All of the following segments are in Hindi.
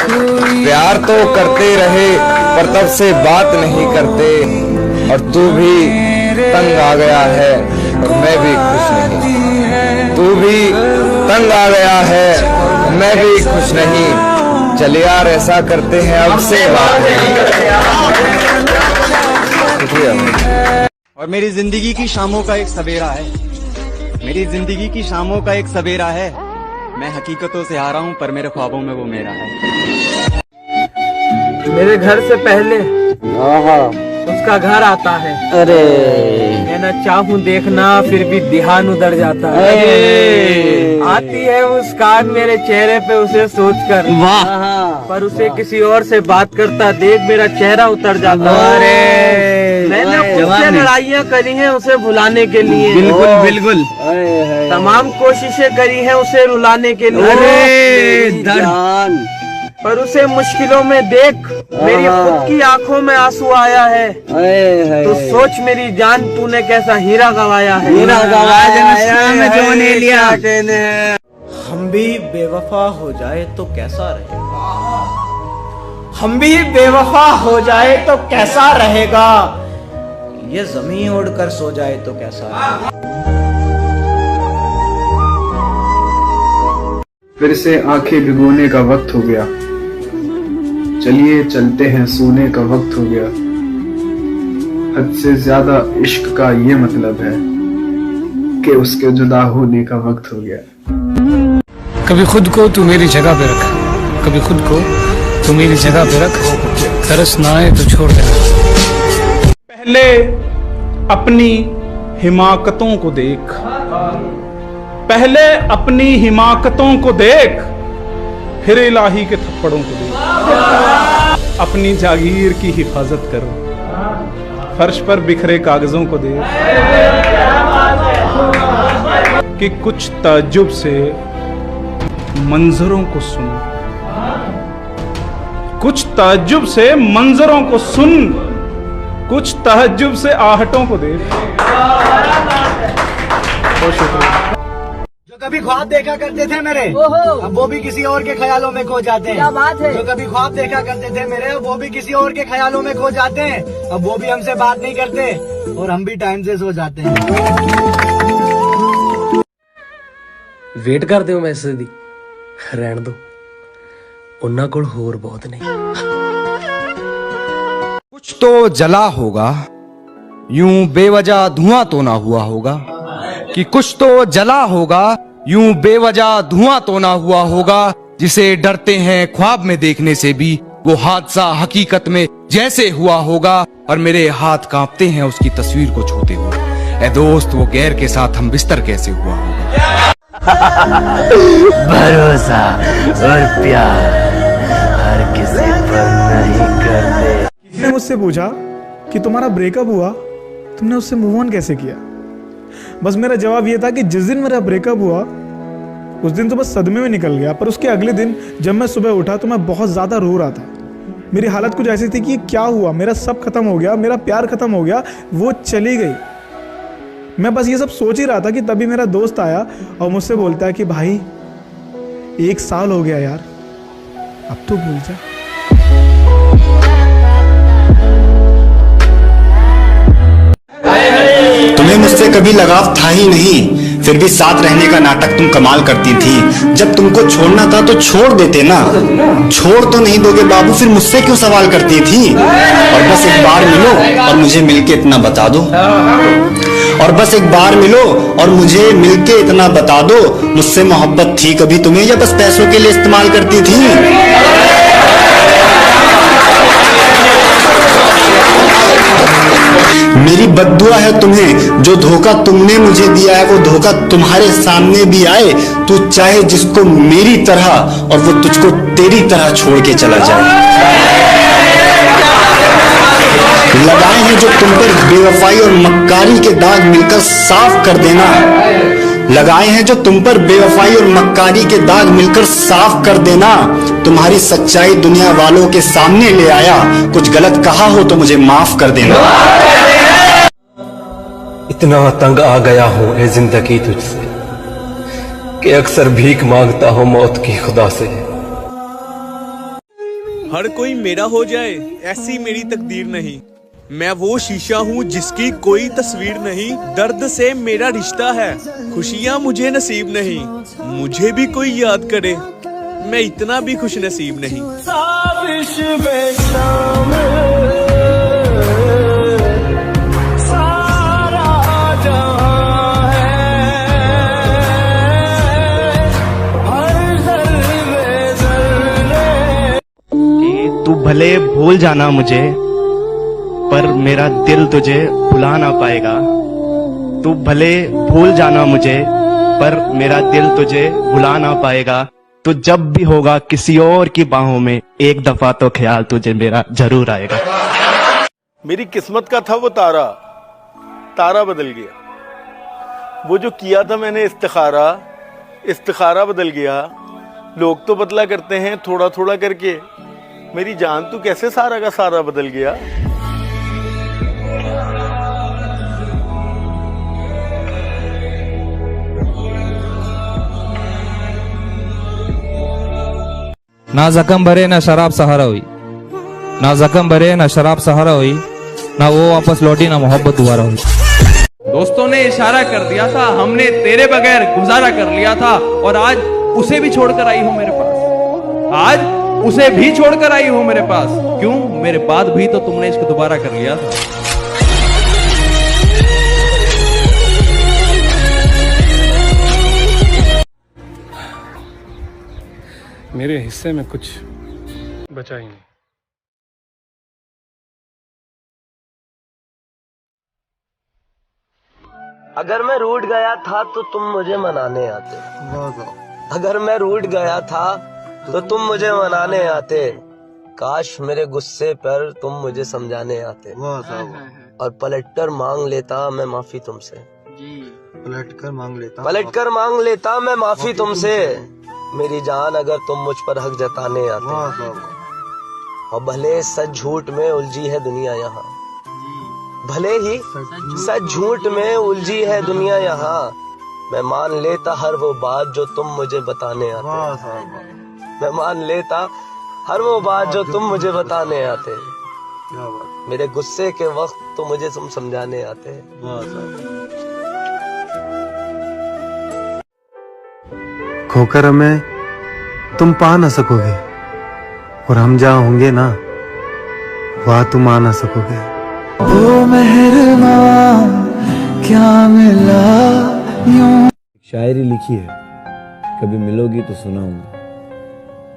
प्यार तो करते रहे पर तब से बात नहीं करते, और तू भी तंग आ गया है और मैं भी खुश नहीं। तू भी तंग आ गया है, मैं भी खुश नहीं। चल यार ऐसा करते हैं अब से बात नहीं। और मेरी जिंदगी की शामों का एक सवेरा है, मेरी जिंदगी की शामों का एक सवेरा है। मैं हकीकतों से हारा हूँ पर मेरे ख्वाबों में वो मेरा है। मेरे घर से पहले उसका घर आता है। अरे मैं न चाहूँ देखना फिर भी ध्यान उधर जाता है। आती है मुस्कान मेरे चेहरे पे उसे सोचकर, पर उसे किसी और से बात करता देख मेरा चेहरा उतर जाता है। मैंने उससे लड़ाइयाँ करी हैं उसे भुलाने के लिए, बिल्कुल बिल्कुल। तमाम कोशिशें करी हैं उसे रुलाने के लिए, पर उसे मुश्किलों में देख मेरी खुद की आंखों में आंसू आया है। तो सोच मेरी जान तूने कैसा हीरा गवाया है। हीरा गवाया जो ने लिया। हम भी बेवफा हो जाए तो कैसा रहेगा, हम भी बेवफा हो जाए तो कैसा रहेगा, ये जमीन उड़कर सो जाए तो कैसा रहेगा। फिर से आंखें भिगोने का वक्त हो गया, चलिए चलते हैं सोने का वक्त हो गया। हद से ज्यादा इश्क का ये मतलब है कि उसके जुदा होने का वक्त हो गया। कभी खुद को तू मेरी जगह पे रख, कभी खुद को तू मेरी जगह पे रख, तरस ना आए तो छोड़ देना। पहले अपनी हिमाकतों को देख, पहले अपनी हिमाकतों को देख, फिर इलाही के थप्पड़ों को देख। अपनी जागीर की हिफाजत कर, फर्श पर बिखरे कागजों को देख, कि कुछ ताज्जुब से मंजरों को सुन, कुछ ताज्जुब से मंजरों को सुन, कुछ ताज्जुब से आहटों को देख। बहुत शुक्रिया। जो कभी ख्वाब देखा करते थे मेरे, अब वो भी किसी और के ख्यालों में खो जाते हैं। क्या बात है। जो कभी ख्वाब देखा करते थे मेरे, वो भी किसी और के ख्यालों में खो जाते हैं। अब वो भी हमसे बात नहीं करते और हम भी टाइम से सो जाते हैं। वेट करते हो मैसेज दी, रहन दो, उन्ना कोल होर बहुत नहीं। कुछ तो जला होगा, यूं बेवजह धुआं तो ना हुआ होगा, कि कुछ तो जला होगा, यूं बेवजह धुआं तो ना हुआ होगा, जिसे डरते हैं ख्वाब में देखने से भी वो हादसा हकीकत में जैसे हुआ होगा, और मेरे हाथ कांपते हैं उसकी तस्वीर को छूते हुए। ए दोस्त वो गैर के साथ हम बिस्तर कैसे हुआ होगा। भरोसा और प्यार हर किसी पर नहीं करते। किसी ने मुझसे पूछा कि तुम्हारा ब्रेकअप हुआ, तुमने उससे मूव ऑन कैसे किया। बस मेरा जवाब ये था कि जिस दिन मेरा ब्रेकअप हुआ उस दिन तो बस सदमे में निकल गया, पर उसके अगले दिन जब मैं सुबह उठा तो मैं बहुत ज़्यादा रो रहा था। मेरी हालत कुछ ऐसी थी कि क्या हुआ, मेरा सब खत्म हो गया, मेरा प्यार खत्म हो गया, वो चली गई। मैं बस ये सब सोच ही रहा था कि तभी मेरा दोस्त आया और मुझसे बोलता है कि भाई 1 साल हो गया यार, अब तो भूल जा। तुम्हें मुझसे कभी लगाव था ही नहीं, फिर भी साथ रहने का नाटक तुम कमाल करती थी। जब तुमको छोड़ना था तो छोड़ देते ना, छोड़ तो नहीं दोगे बाबू, फिर मुझसे क्यों सवाल करती थी। और बस एक बार मिलो और मुझे मिलके इतना बता दो, और बस एक बार मिलो और मुझे मिलके इतना बता दो, मुझसे मोहब्बत थी कभी तुम्हें या बस पैसों के लिए इस्तेमाल करती थी। मेरी बद्दुआ है तुम्हें, जो धोखा तुमने मुझे दिया है वो धोखा तुम्हारे सामने भी आए। तू चाहे जिसको मेरी तरह और वो तुझको तेरी तरह छोड़ के चला जाए। लगाए हैं जो तुम पर बेवफाई और मक्कारी के दाग मिलकर साफ कर देना, लगाए हैं जो तुम पर बेवफाई और मक्कारी के दाग मिलकर साफ कर देना। तुम्हारी सच्चाई दुनिया वालों के सामने ले आया, कुछ गलत कहा हो तो मुझे माफ कर देना। इतना तंग आ गया हूं ए जिंदगी तुझसे कि अक्सर भीख मांगता हूं मौत की खुदा से। हर कोई मेरा हो जाए ऐसी मेरी तकदीर नहीं। मैं वो शीशा हूँ जिसकी कोई तस्वीर नहीं। दर्द से मेरा रिश्ता है, खुशियाँ मुझे नसीब नहीं। मुझे भी कोई याद करे, मैं इतना भी खुश नसीब नहीं। तू भले भूल जाना मुझे, पर मेरा दिल तुझे भुला ना पाएगा। तू भले भूल जाना मुझे, पर मेरा दिल तुझे भुला ना पाएगा। तो जब भी होगा किसी और की बाहों में, एक दफा तो ख्याल तुझे मेरा जरूर आएगा। मेरी किस्मत का था वो तारा, तारा बदल गया। वो जो किया था मैंने इस्तिखारा, इस्तिखारा बदल गया। लोग तो बदला करते हैं थोड़ा थोड़ा करके, मेरी जान तू कैसे सारा का सारा बदल गया। ना जख्म भरे ना शराब सहारा हुई, ना जख्म भरे ना शराब सहारा हुई, ना वो वापस लौटी ना मोहब्बत दोबारा हुई। दोस्तों ने इशारा कर दिया था, हमने तेरे बगैर गुजारा कर लिया था, और आज उसे भी छोड़कर आई हूं मेरे पास। आज उसे भी छोड़कर आई हूं मेरे पास। क्यों? मेरे बाद भी तो तुमने इसको दोबारा कर लिया था। मेरे हिस्से में कुछ बचा ही नहीं। अगर मैं रूठ गया था तो तुम मुझे मनाने आते। अगर मैं रूठ गया था तो तुम मुझे मनाने आते। काश मेरे गुस्से पर तुम मुझे समझाने आते, और पलटकर मांग लेता मैं माफी तुमसे। पलटकर मांग लेता मैं माफी तुमसे। मेरी जान अगर तुम मुझ पर हक जताने आते। और भले सच झूठ में उलझी है दुनिया यहाँ, भले ही सच झूठ में उलझी है दुनिया यहाँ, मैं मान लेता हर वो बात जो तुम मुझे बताने आते। मैं मान लेता हर वो बात जो तुम मुझे बताने आते। मेरे गुस्से के वक्त तो मुझे तुम समझाने आते। खोकर हमें तुम पा ना सकोगे, और हम जहाँ होंगे ना वहाँ तुम आ ना सकोगे। ओ मेहरबान क्या मिला यूं। शायरी लिखी है, कभी मिलोगी तो सुनाऊंगा।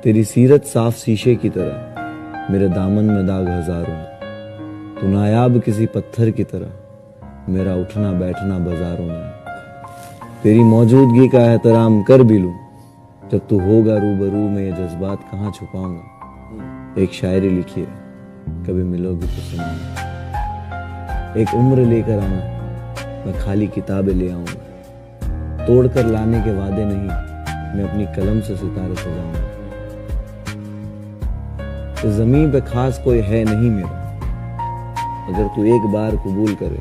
तेरी सीरत साफ शीशे की तरह, मेरे दामन में दाग हजारों। तू नायाब किसी पत्थर की तरह, मेरा उठना बैठना बाजारों में। तेरी मौजूदगी का एहतराम कर भी लूं, जब तू होगा रूबरू में ये जज्बात कहाँ छुपाऊंगा। एक शायरी लिखी है, कभी मिलोगी तो सुनाऊंगा। एक उम्र लेकर आना, मैं खाली किताबें ले आऊंगा। तोड़कर लाने के वादे नहीं, मैं अपनी कलम से सितारे सजाऊंगा। इस जमीन पे खास कोई है नहीं मेरा, अगर तू एक बार कबूल करे,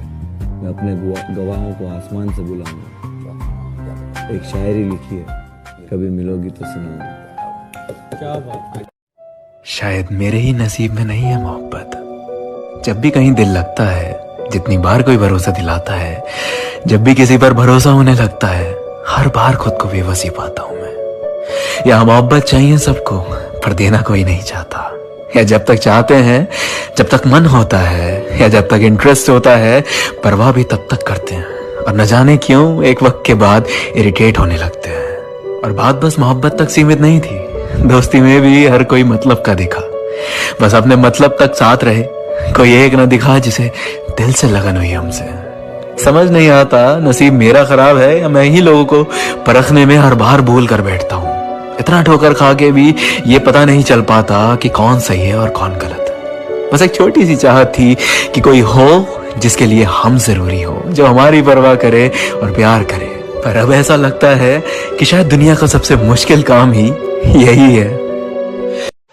मैं अपने गवाहों को आसमान से बुलाऊंगा। एक शायरी लिखी है, कभी मिलोगी तो सुनाऊंगा। क्या बात है। शायद मेरे ही नसीब में नहीं है मोहब्बत। जब भी कहीं दिल लगता है, जितनी बार कोई भरोसा दिलाता है, जब भी किसी पर भरोसा होने लगता है, हर बार खुद को बेबसी पाता हूं मैं। या मोहब्बत चाहिए सबको, पर देना कोई नहीं चाहता। या जब तक चाहते हैं, जब तक मन होता है, या जब तक इंटरेस्ट होता है, परवाह भी तब तक करते हैं, और न जाने क्यों एक वक्त के बाद इरिटेट होने लगते हैं। और बात बस मोहब्बत तक सीमित नहीं थी, दोस्ती में भी हर कोई मतलब का दिखा। बस अपने मतलब तक साथ रहे, कोई एक न दिखा जिसे दिल से लगन हुई हमसे। समझ नहीं आता नसीब मेरा खराब है या मैं ही लोगों को परखने में हर बार भूल कर बैठता हूँ। इतना ठोकर खा के भी ये पता नहीं चल पाता कि कौन सही है और कौन गलत। बस एक छोटी सी चाहत थी कि कोई हो जिसके लिए हम जरूरी हो, जो हमारी परवाह करे और प्यार करे। पर अब ऐसा लगता है कि शायद दुनिया का सबसे मुश्किल काम ही यही है।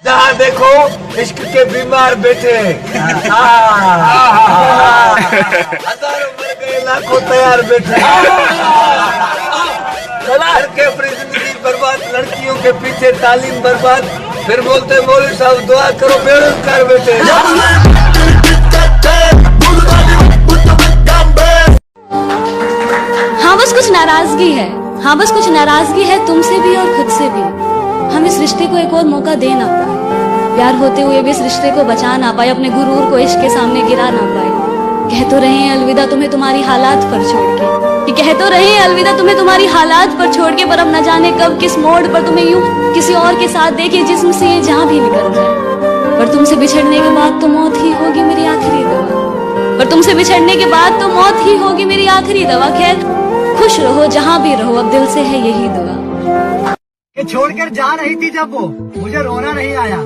जहाँ देखो इश्क के बीमार बैठे, हजारों मर गए लाखों तैयार बैठे। के अपनी जिंदगी बर्बाद, लड़कियों के पीछे तालीम बर्बाद, फिर बोलते मौलवी साहब दुआ करो बेरोजगार बेटे। हाँ बस कुछ नाराजगी है, हाँ बस कुछ नाराजगी है तुमसे भी और खुद से भी। हम इस रिश्ते को एक और मौका दे ना पाए, प्यार होते हुए भी इस रिश्ते को बचा ना पाए, अपने गुरूर को इश्क के सामने गिरा ना पाए। कह तो रहे हैं अलविदा तुम्हें तुम्हारी हालात पर छोड़ के, कि कह तो रहे हैं अलविदा तुम्हें तुम्हारी हालात पर छोड़ के, पर अब न जाने कब किस मोड़ पर तुम्हें यूं किसी और के साथ देखे जिस्म से ये जहां भी निकल जाए। पर तुमसे बिछड़ने के बाद तो मौत ही होगी मेरी आखिरी दवा, पर तुमसे बिछड़ने के बाद तो मौत ही होगी मेरी आखिरी दवा। खैर खुश रहो जहां भी रहो, अब दिल से है यही दुआ। कि छोड़कर जा रही थी जब वो, मुझे रोना नहीं आया।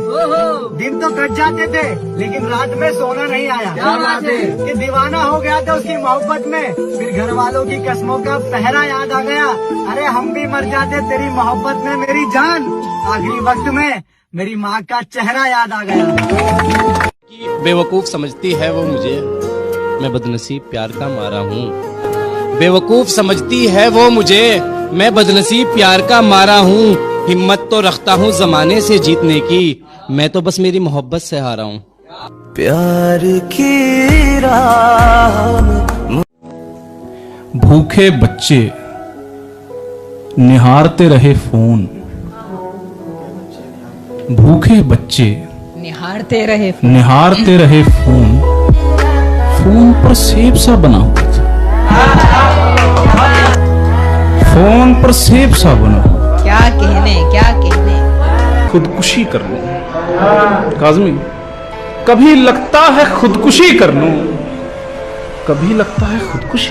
दिन तो कट जाते थे लेकिन रात में सोना नहीं आया। क्या बात है कि दीवाना हो गया था उसकी मोहब्बत में, फिर घर वालों की कसमों का पहरा याद आ गया। अरे हम भी मर जाते तेरी मोहब्बत में मेरी जान, आखिरी वक्त में मेरी माँ का चेहरा याद आ गया। बेवकूफ समझती है वो मुझे, मैं बदनसीब प्यार का मारा हूँ। बेवकूफ समझती है वो मुझे, मैं बदनसीब प्यार का मारा हूँ। हिम्मत तो रखता हूँ जमाने से जीतने की, मैं तो बस मेरी मोहब्बत से हारा हूँ। प्यार की राह भूखे बच्चे निहारते रहे फोन, भूखे बच्चे निहारते रहे फोन, फोन पर सेब सा बना हुआ था, फोन पर सेब सा बना। क्या कहने खुदकुशी कर लूं काज़मी, कभी लगता है खुदकुशी कर लूं, कभी लगता है खुदकुशी।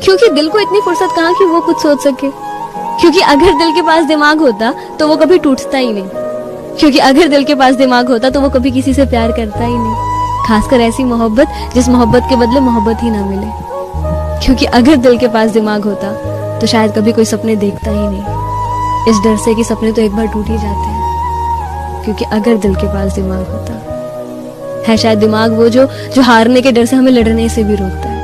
क्योंकि दिल को इतनी फुर्सत कहाँ कि वो कुछ सोच सके, क्योंकि अगर दिल के पास दिमाग होता तो वो कभी टूटता ही नहीं, क्योंकि अगर दिल के पास दिमाग होता तो वो कभी किसी से प्यार करता ही नहीं, खासकर ऐसी मोहब्बत जिस मोहब्बत के बदले मोहब्बत ही ना मिले। क्योंकि अगर दिल के पास दिमाग होता तो शायद कभी कोई सपने देखता ही नहीं, इस डर से कि सपने तो एक बार टूट ही जाते हैं। क्योंकि अगर दिल के पास दिमाग होता है शायद दिमाग वो जो हारने के डर से हमें लड़ने से भी रोकता है।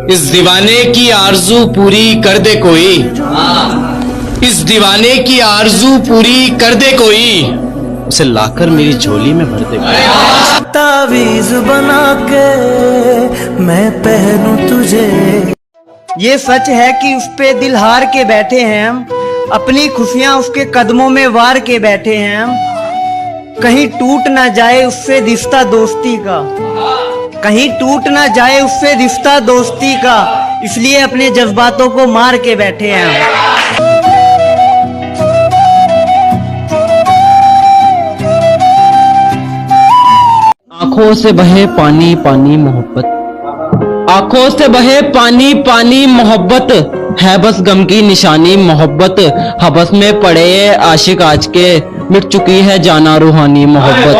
इस दीवाने की आरजू पूरी कर दे कोई, इस दीवाने की आरजू पूरी कर दे कोई, उसे लाकर मेरी झोली में भर दे कोई। तावीज बना के मैं पहनूं तुझे। ये सच है कि उस पे दिल हार के बैठे हैं हम, अपनी खुशियाँ उसके कदमों में वार के बैठे हैं हम। कहीं टूट ना जाए उससे रिश्ता दोस्ती का, कहीं टूट ना जाए उससे रिश्ता दोस्ती का, इसलिए अपने जज्बातों को मार के बैठे हैं हम। आंखों से बहे पानी पानी मोहब्बत, आंखों से बहे पानी पानी मोहब्बत, है बस गम की निशानी मोहब्बत। हबस में पड़े आशिक आज के, मिट चुकी है जाना रूहानी मोहब्बत।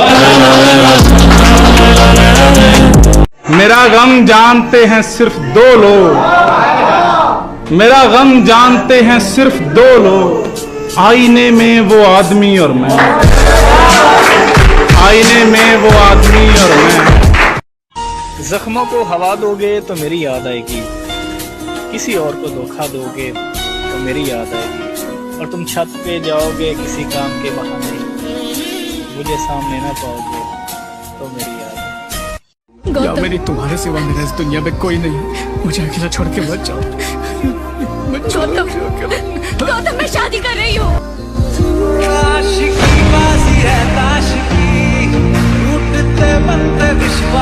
मेरा गम जानते हैं सिर्फ दो लोग, मेरा गम जानते हैं सिर्फ दो लोग, आईने में वो आदमी और मैं, आईने में वो आदमी और मैं। जख्मों को हवा दोगे तो मेरी याद आएगी, किसी और को धोखा दोगे तो मेरी याद आएगी, और तुम छत पे जाओगे किसी काम के बहाने, मुझे सामने ना पाओगे तो मेरी याद आएगी। या मेरी तुम्हारे सिवा मेरा इस दुनिया में कोई नहीं, मुझे अकेला छोड़ के मत जाओ। गौतम मैं शादी कर रही हूँ। आशिकी बाजी है ताशिकी, टूटते बनते विश्वास।